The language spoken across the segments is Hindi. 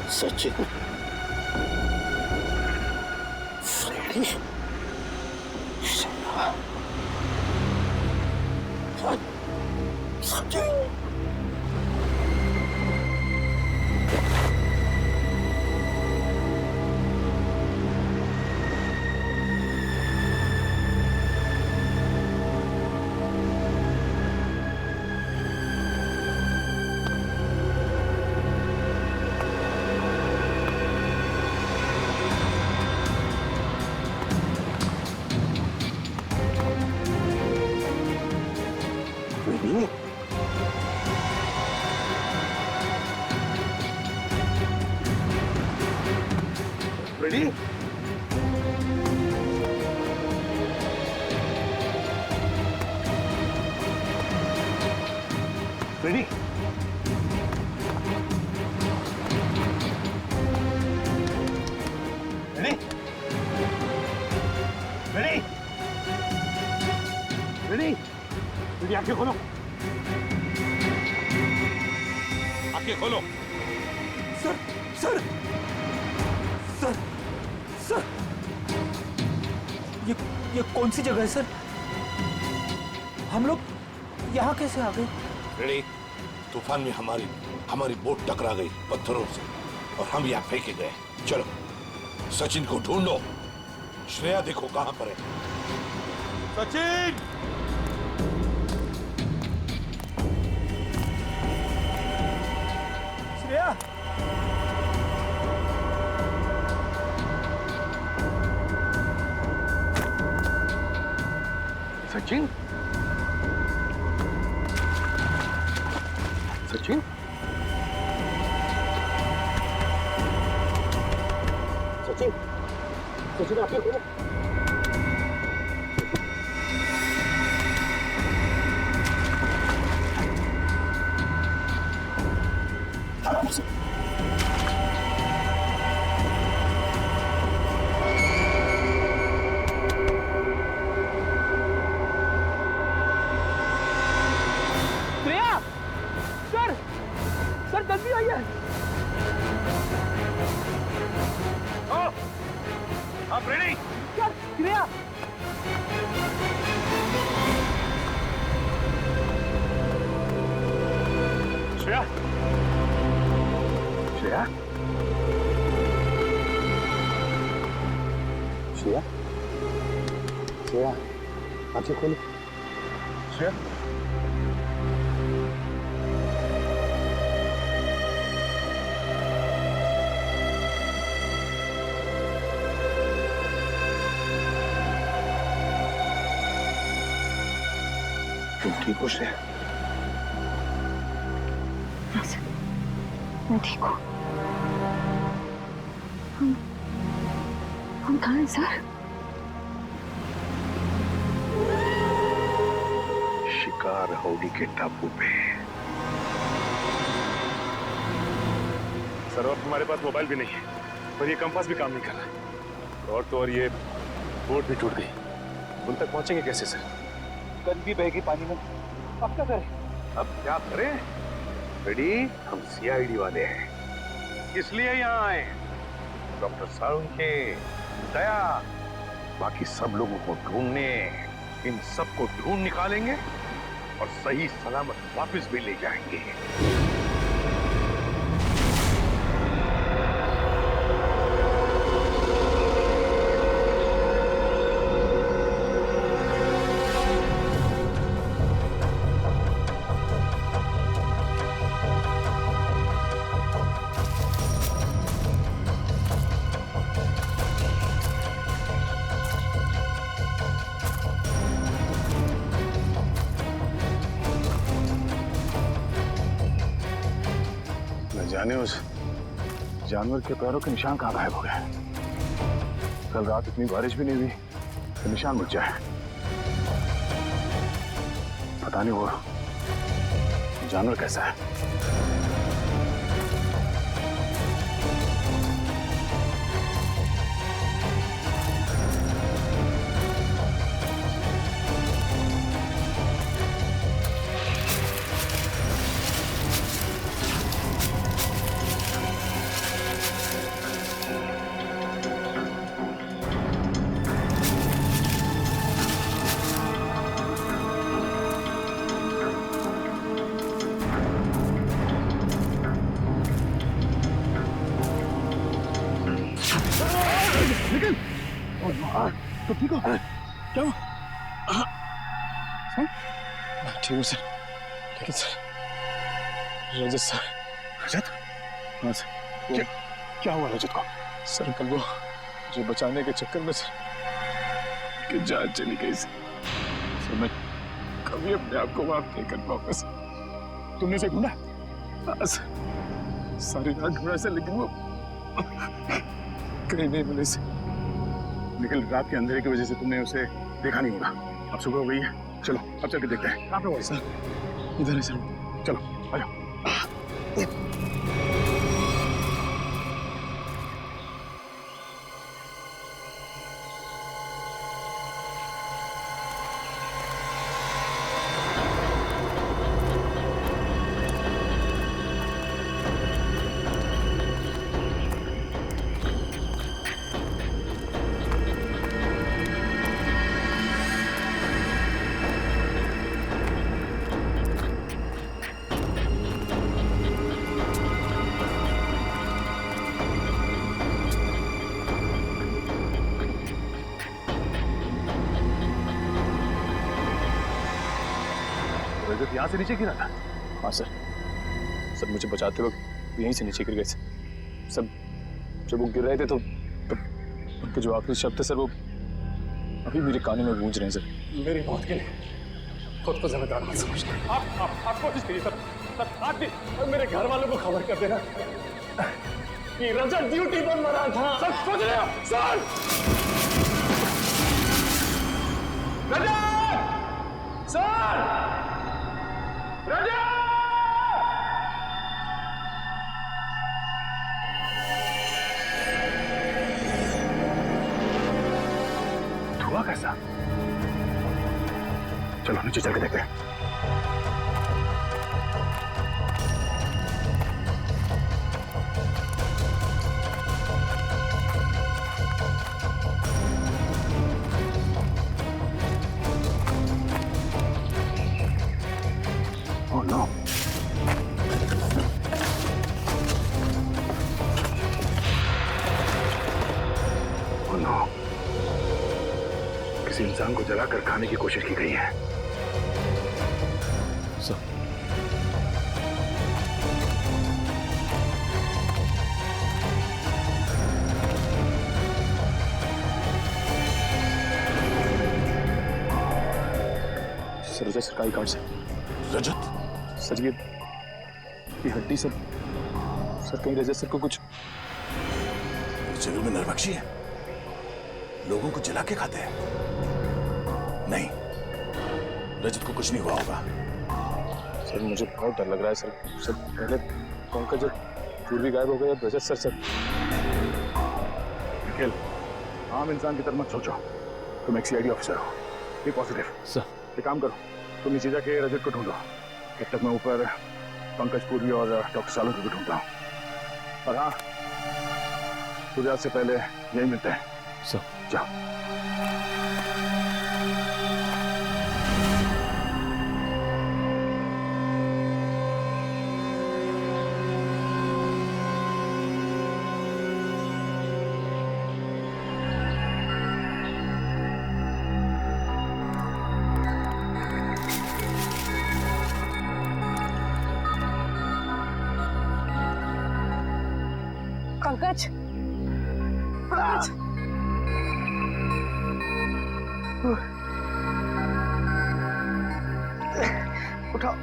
Sachin, Freddie, Shreya, Sachin. Ready? Ready? Ready? Ready? Ready? Ready, आंखें खोलो। आंखें खोलो। सर, सर, सर, सर, ये कौन सी जगह है सर? हम लोग यहाँ कैसे आ गए? रेडी? तूफान में हमारी बोट टकरा गई पत्थरों से और हम यहाँ फेंके गए। चलो सचिन को ढूंढो। श्रेया देखो कहाँ पर है। सचिन! श्रेया! सचिन? सचिन? सचिन? सचिन आके खोलो। जल्दी आइए। आप रेडी? सर, श्रेया। श्रेया? श्रेया? श्रेया? श्रेया, आंखें खोलो। श्रेया? तुम ठीक हो श्रेया? हाँ सर, मैं ठीक हूँ। हम कहाँ हैं सर? शिकार हाउडी के टापू पे। सर अब हमारे पास मोबाइल भी नहीं है और ये कंपास भी काम नहीं कर रहा और तो और ये बोट भी टूट गई। उन तक पहुंचेंगे कैसे सर? गन भी बह गई पानी में। अब क्या करें? अब क्या करें? रेडी? हम सीआईडी वाले हैं। किस लिए यहाँ आए? डॉक्टर साळुंखे, दया, बाकी सब लोगों को ढूंढने। इन सबको ढूंढ निकालेंगे और सही सलामत वापस भी ले जाएंगे। जाने उस जानवर के पैरों के निशान कहाँ गायब हो गए। कल रात इतनी बारिश भी नहीं हुई तो निशान मुझ जाए। पता नहीं वो जानवर कैसा है। तो ठीक हो? क्या हुआ? ठीक हूँ सर, लेकिन सर रजत सर। रजत? हाँ सर। क्या हुआ रजत को? सर कल वो मुझे बचाने के चक्कर में सर कि जान चली गई सर। मैं कभी अपने आप को माफ नहीं कर पाऊंगा सर। तुमने उसे ढूंढा? हाँ सर, सारी रात ढूंढा सर, लेकिन वो कहीं नहीं मिले सर। लेकिन रात के अंधेरे की वजह से तुमने उसे देखा नहीं होगा। अब सुबह हो गई है, चलो अब चल के देखते हैं। कहाँ पे हुआ सर? इधर है सर। चलो आ जाओ। रजत यहाँ से नीचे गिरा था? हाँ सर, सब मुझे बचाते वक्त यहीं से नीचे गिर गए सर। सब जब वो गिर रहे थे तो उनके जो आखिरी शब्द थे सर, वो अभी मेरे कानों में गूंज रहे हैं सर। मेरी मौत के लिए खुद को जिम्मेदार मत समझना। आप कोशिश करिए सर, आप भी मेरे घर वालों को खबर कर देना कि रजत ड्यूटी पर मरा था। सर सोच रहे हो? सर रजत! सर रजत! धुआं कैसा? चलो नीचे चल के देखते हैं। Oh no! Oh no! किसी इंसान को जलाकर खाने की कोशिश की गई है। सर रजत सरकारी कार्ड से। रजत? सर ये हड्डी सर कहीं रजत सर को कुछ। जरूर में नरभक्षी है, लोगों को जला के खाते हैं। नहीं, रजत को कुछ नहीं हुआ होगा। सर मुझे बहुत डर लग रहा है सर। पहले पंकज जब पूर्वी गायब हो गया, रजत सर निखिल, आम इंसान की तरह मत सोचो। तुम एक सीआईडी ऑफिसर हो, बी पॉजिटिव। सर एक काम करो, तुम नीचे जाके रजत को ढूंढो, जब तक मैं ऊपर पंकज पूर्वी और डॉक्टर सालों को भी ढूंढता हूँ। और हाँ, सूर्यास्त से पहले यही मिलते हैं। सर जाओ। पंकज, पंकज, उठाओ।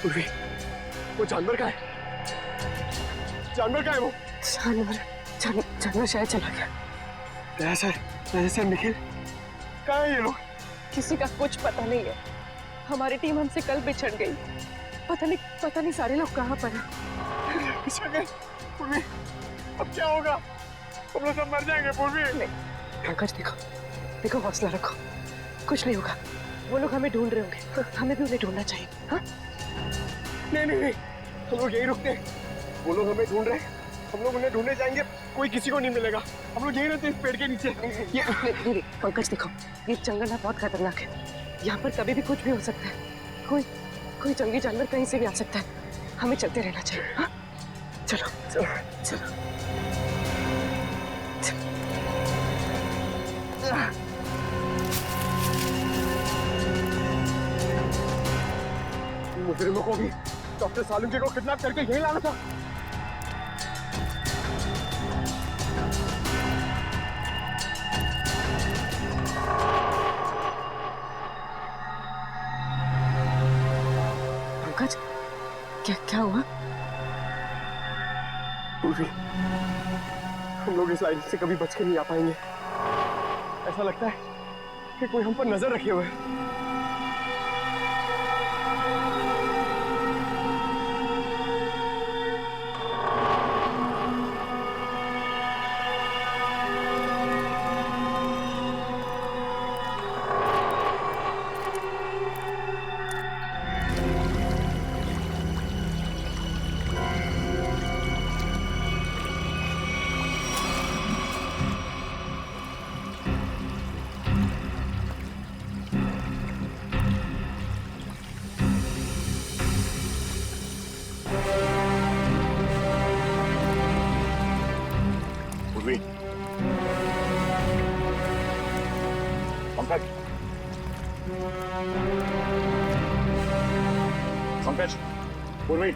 पूर्वी, वो जानवर का है? जानवर का है वो? जानवर शायद चला गया। ऐसे निखिल, कहाँ है ये लोग? किसी का कुछ पता नहीं है। हमारी टीम हमसे कल बिछड़ गई। पता नहीं सारे लोग कहाँ पर हैं। बिछड़ गए? पूर्वी, अब क्या होगा? हम लोग सब मर जाएंगे पूर्वी। पंकज देखो, हौसला रखो, कुछ नहीं होगा। वो लोग हमें ढूंढ रहे होंगे, हमें भी उन्हें ढूंढना चाहिए। हाँ? नहीं नहीं नहीं, हम लोग यहीं रुकते हैं। वो लोग हमें ढूंढ रहे हैं, हम लोग उन्हें ढूंढने जाएंगे, कोई किसी को नहीं मिलेगा। हम लोग यहीं रहते हैं इस पेड़ के नीचे। नहीं, पंकज देखो, ये जंगल ना बहुत खतरनाक है। यहाँ पर कभी भी कुछ भी हो सकता है। कोई जंगली जानवर कहीं से भी आ सकता है। हमें चलते रहना चाहिए। हाँ? चलो चलो चलो। मुजरिमों को भी डॉक्टर सालुंके को किडनैप करके यहीं लाना था। पंकज, क्या हुआ? पूर्वी, हम लोग इस लाइन से कभी बच के नहीं आ पाएंगे। ऐसा लगता है कि कोई हम पर नजर रखे हुए है। पंकज, पूर्वी,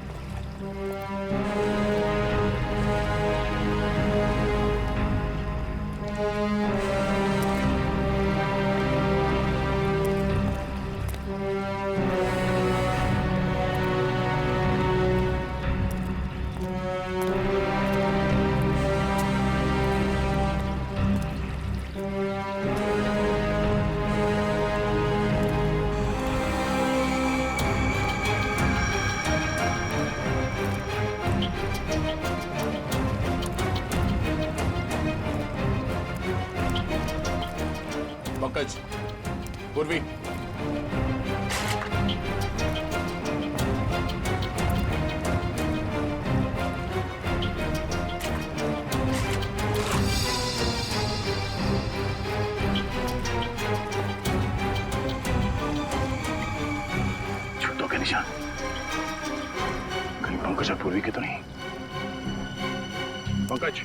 पंकज, पूर्वी, छुट्टों के निशान कहीं पंकज और पूर्वी के तो नहीं। पंकज,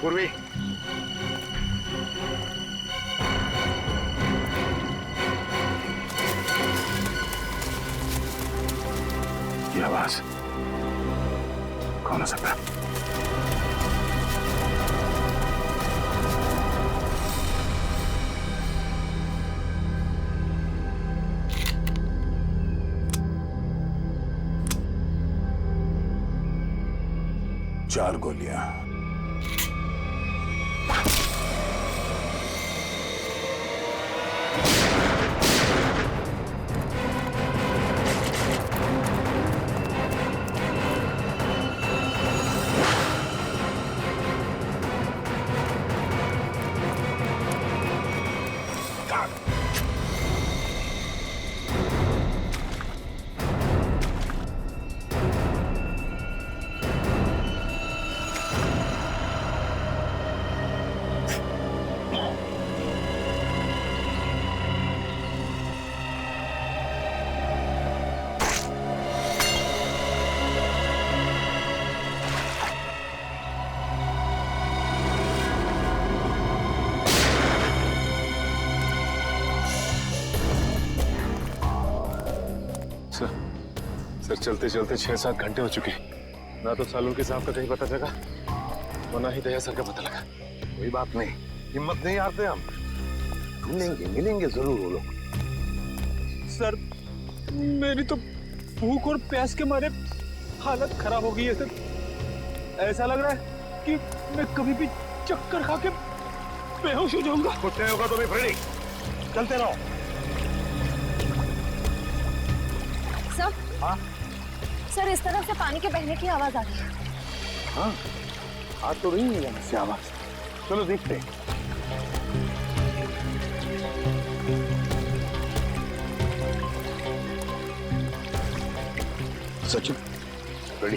पूर्वी, ये आवाज कौन हो सकता है? चार गोलियां। सर, चलते चलते 6-7 घंटे हो चुके। ना तो सालुंके साहब का कहीं पता चला और ना ही दया सर का पता लगा। कोई बात नहीं, हिम्मत नहीं हारते हम। ढूंढेंगे, मिलेंगे जरूर वो लोग। सर, मेरी तो भूख और प्यास के मारे हालत खराब हो गई है सर। ऐसा लग रहा है कि मैं कभी भी चक्कर खा के बेहोश हो जाऊंगा। कुछ नहीं होगा तुम्हें फ्रेडी, चलते रहो। सर, हाँ? सर इस तरफ से पानी के बहने की आवाज आ रही है। हाँ, आज तो नहीं है यहाँ से आवाज। चलो देखते हैं। सचिन रेडी,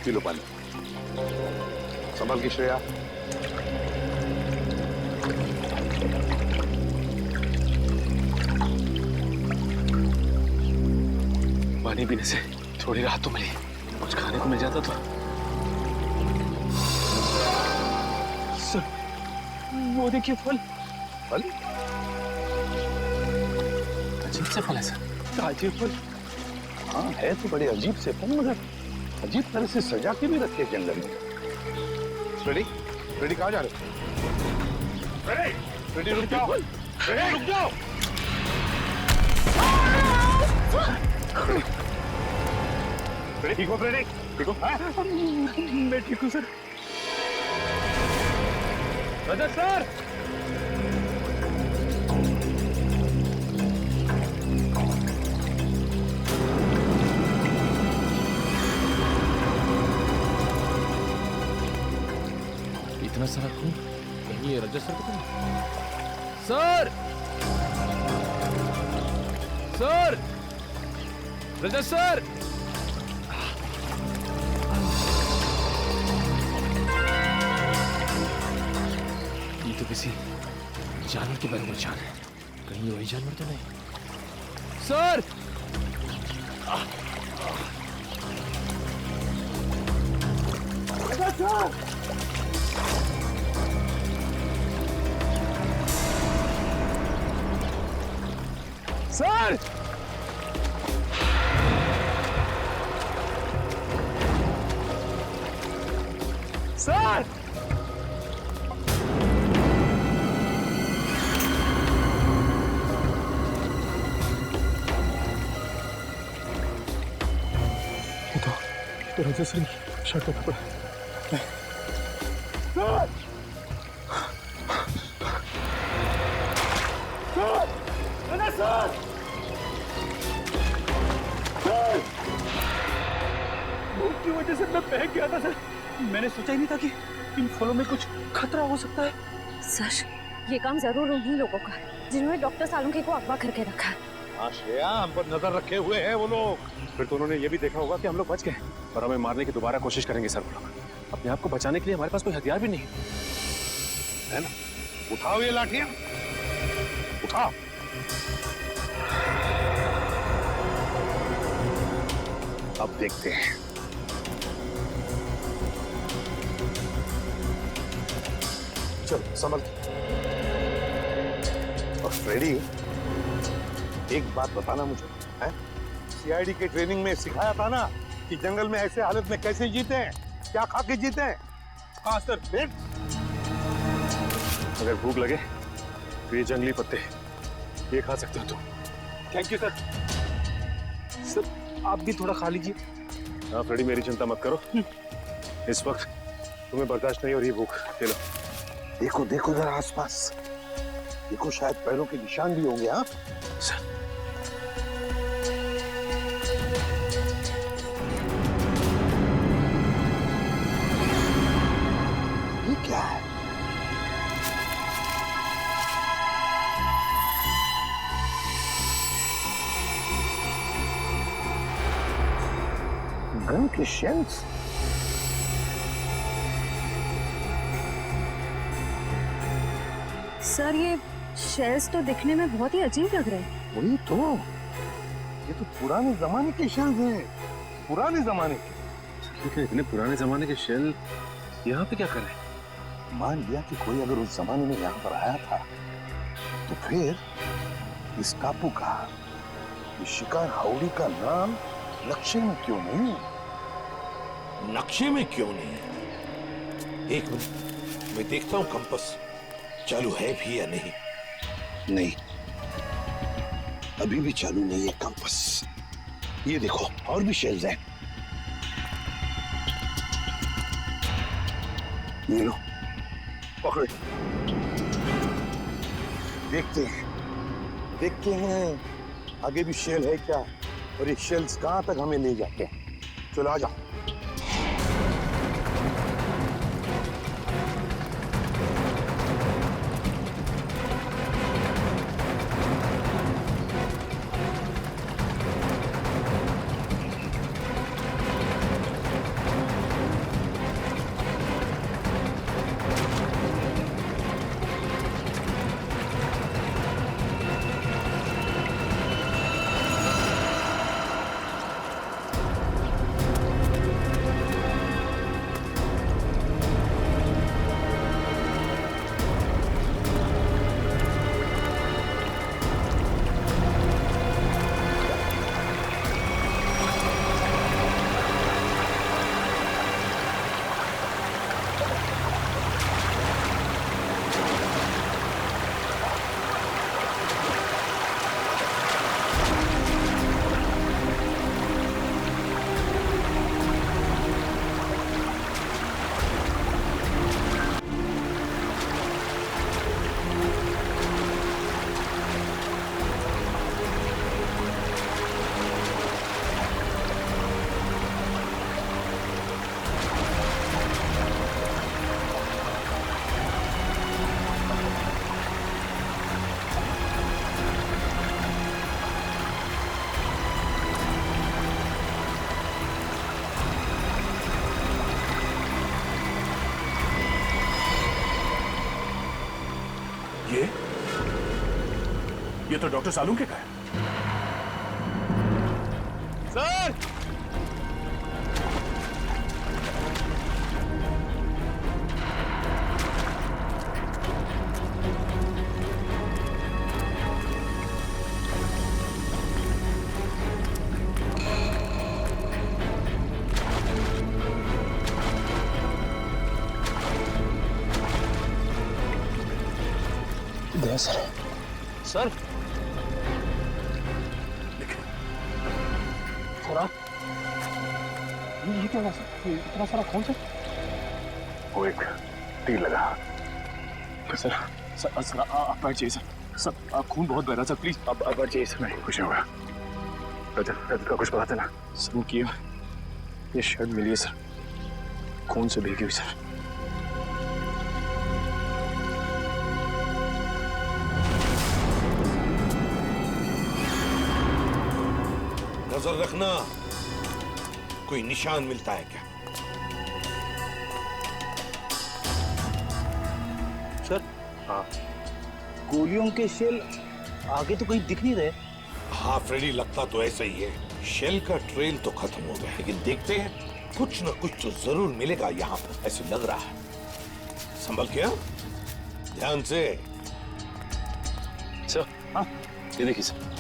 पी लो पानी। संभाल के श्रेया। पानी पीने से थोड़ी राहत तो मिली, कुछ खाने को मिल जाता तो। सर, वो देखिए फल। फल? अजीब से फल है सर। ताजे फल। हाँ है तो बड़े अजीब से फल, मगर अजीब तरह से सजा के भी रखे जंगल में। रेडी, रेडी कहाँ जा रहे हो? रेडी, रेडी रुक जाओ, रेडी रुक जाओ। रेडी ठीक हो? रेडी ठीक हो? मैं ठीक हूँ सर। रजत सर, इतना सारा खून, कहीं ये रजत सर तो नहीं? सर, सर, रजत सर, ये तो किसी जानवर के पैरों में निशान है, कहीं वही जानवर तो नहीं? सर, रजत सर, सर, सर, तो रजत सर शर्ट का कपड़ा। भूख की वजह से मैं बह गया था सर। मैंने सोचा ही नहीं था कि इन फलों में कुछ खतरा हो सकता है। सर, ये काम जरूर उन्हीं लोगों का है जिन्होंने डॉक्टर सालुंखे को अगवा करके रखा है। हाँ श्रेया, हम पर नजर रखे हुए हैं वो लोग। फिर तो उन्होंने ये भी देखा होगा कि हम लोग बच गए और हमें मारने की दोबारा कोशिश करेंगे सर। वो लोग अपने आप को बचाने के लिए हमारे पास कोई हथियार भी नहीं है ना? उठाओ ये लाठियां, उठाओ। अब देखते हैं। चल संभल। और फ्रेडी, एक बात बताना मुझे, है? सीआईडी के ट्रेनिंग में सिखाया था ना कि जंगल में ऐसे हालत में कैसे जीते हैं, क्या खा के जीते हैं? हाँ सर। फिर अगर भूख लगे तो ये जंगली पत्ते ये खा सकते हो तुम। Thank you sir. सर आप भी थोड़ा खा लीजिए। हाँ फ्रेडी, मेरी चिंता मत करो, इस वक्त तुम्हें बर्दाश्त नहीं हो रही भूख। ले लो। देखो देखो जरा आसपास, देखो शायद पैरों के निशान भी होंगे। हाँ सर, ये क्या है? गन के शेल्स? सर, ये शेल्स तो दिखने में बहुत ही अजीब लग रहे हैं। वही तो, ये तो पुराने जमाने के शेल्स हैं, पुराने जमाने के। लेकिन इतने पुराने जमाने के शेल यहाँ पे क्या कर रहे हैं? मान लिया कि कोई अगर उस जमाने में यहाँ पर आया था, तो फिर इस टापू का, इस शिकार हाउड़ी का नाम नक्शे में क्यों नहीं? नक्शे में क्यों नहीं? एक मिनट, मैं देखता हूं कंपास चालू है भी या नहीं। नहीं, अभी भी चालू नहीं है कंपास। ये देखो, और भी शेल्स हैं। ये लो, पकड़े। देखते हैं आगे भी शेल है क्या, और ये शेल्स कहां तक हमें ले जाते हैं। चलो आ जाओ। ये तो डॉक्टर सालुंके का है। सर दया सर। सर सर ये क्या हुआ सर? ये इतना सारा खून सर? वो एक तीर लगा। सर सर सर आप बैठिए सर। सर खून बहुत बह रहा सर, प्लीज आप बैठिए सर। नहीं, कुछ नहीं होगा। रजत का कुछ पता चला? सर वो ये शर्ट मिली है सर, खून से भीगी हुई सर। नजर रखना, कोई निशान मिलता है क्या? सर हाँ, गोलियों के शेल आगे तो कहीं दिख नहीं रहे। हाँ फ्रेडी, लगता तो ऐसा ही है। शेल का ट्रेल तो खत्म हो गया, लेकिन देखते हैं, कुछ ना कुछ तो जरूर मिलेगा यहाँ पर, ऐसे लग रहा है। संभल के, ध्यान से। सर हाँ, ये देखिए सर।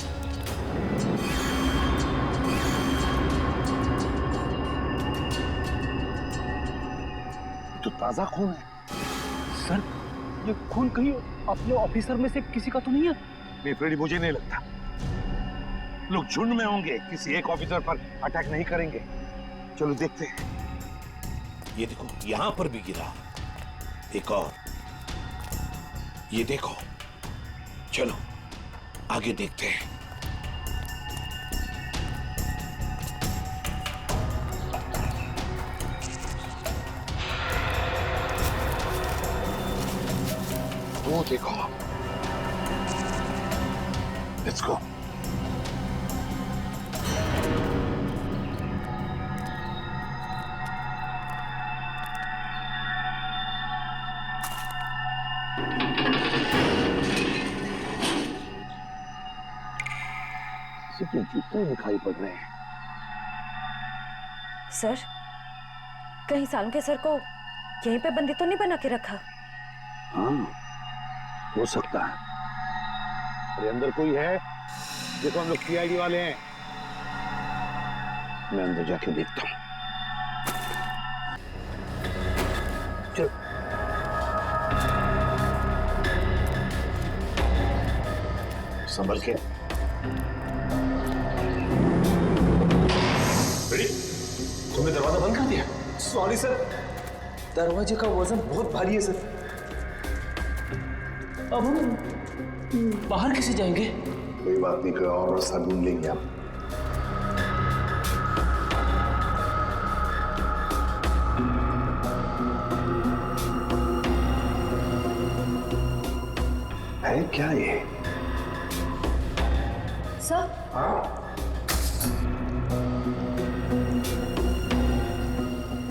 तो ताजा खून है। सर ये खून कहीं अपने ऑफिसर में से किसी का तो नहीं है? नहीं फ्रेडी, मुझे नहीं लगता। लोग झुंड में होंगे, किसी एक ऑफिसर पर अटैक नहीं करेंगे। चलो देखते हैं। ये देखो, यहां पर भी गिरा एक और। ये देखो, चलो आगे देखते हैं। वो देखो, लेट्स गो। सिर्फ जूते दिखाई पड़ रहे हैं। सर, कहीं सालुंके सर को यहीं पे बंदी तो नहीं बना के रखा? हाँ, हो सकता है। अरे अंदर कोई है? देखो, हम लोग सीआईडी वाले हैं। मैं अंदर जाके देखता हूँ। चलो। संभल के। तुमने दरवाजा बंद कर दिया? सॉरी सर, दरवाजे का वजन बहुत भारी है सर। अब हम बाहर कैसे जाएंगे? कोई बात नहीं, कोई और रास्ता ढूंढ लेंगे आप। है क्या ये? सर,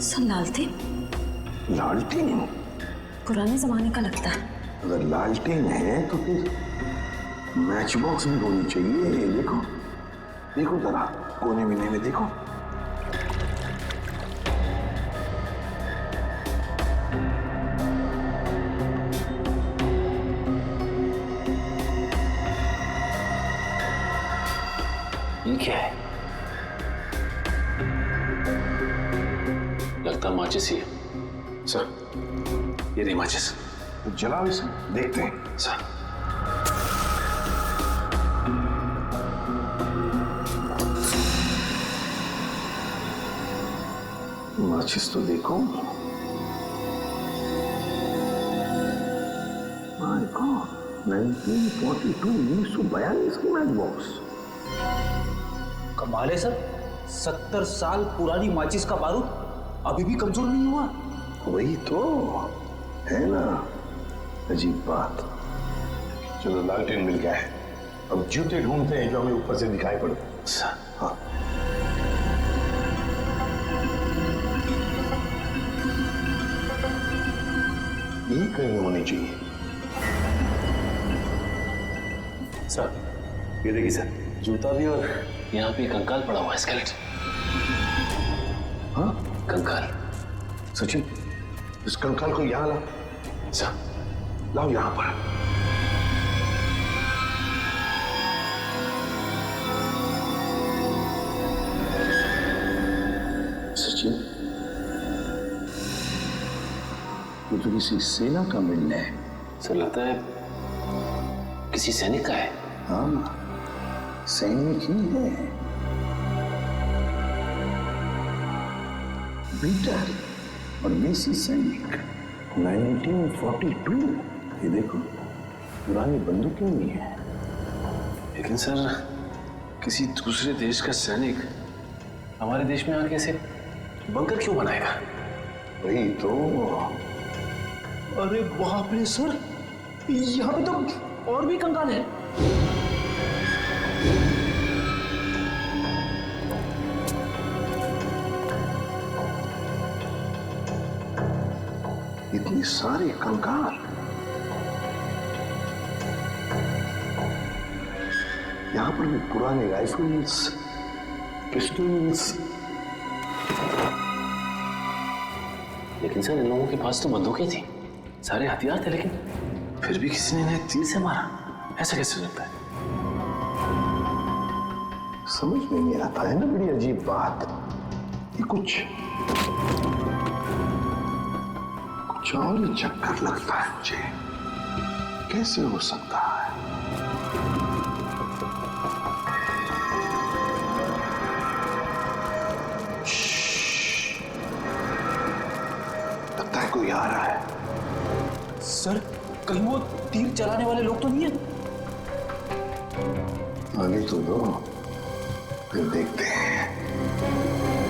सर लालटेन लालटेन? पुराने जमाने का लगता है। अगर लालटेन है तो फिर मैच बॉक्स भी होनी चाहिए। देखो देखो जरा, कोने में देखो। ये क्या है? लगता माचिस ही है। सर ये नहीं माचिस। तो जलाओ इसे, देखते हैं। सर माचिस तो देखो। माय गॉड, 1942, 1942 की मैच बॉक्स। कमाल है सर, 70 साल पुरानी माचिस का बारूद अभी भी कमजोर नहीं हुआ। वही तो है ना, अजीब बात। चलो लालटेन मिल गया है, अब जूते ढूंढते हैं जो हमें ऊपर से दिखाई पड़े। हाँ, ये कहीं होनी चाहिए। सर ये देखिए सर, जूता भी और यहाँ पे कंकाल पड़ा हुआ है, स्केलेटन। हाँ कंकाल। सचिन, इस कंकाल को यहाँ ला। सर लाओ यहाँ पर। सचिन, ये तो किसी सेना का मिलने है। सर लगता है किसी सैनिक का है। हाँ, सैनिक ही है। बीटर और मेसी सैनिक 1942। ये देखो, पुरानी बंदूकें भी हैं। लेकिन सर किसी दूसरे देश का सैनिक हमारे देश में आके ऐसे बंकर क्यों बनाएगा? वही तो। अरे बाप रे सर, यहाँ पे तो और भी कंकाल है। इतने सारे कंकाल। यहाँ पर भी पुराने राइफल्स, पिस्टल्स। लेकिन सर इन लोगों के पास तो बंदूकें थी, सारे हथियार थे, लेकिन फिर भी किसी ने इन्हें तीर से मारा। ऐसा कैसे हो सकता है? समझ में नहीं आता है ना, बड़ी अजीब बात। ये कुछ और ही चक्कर लगता है मुझे। कैसे हो सकता है? लगता है कोई आ रहा है। सर कहीं वो तीर चलाने वाले लोग तो नहीं है? आने तो दो, फिर देखते हैं।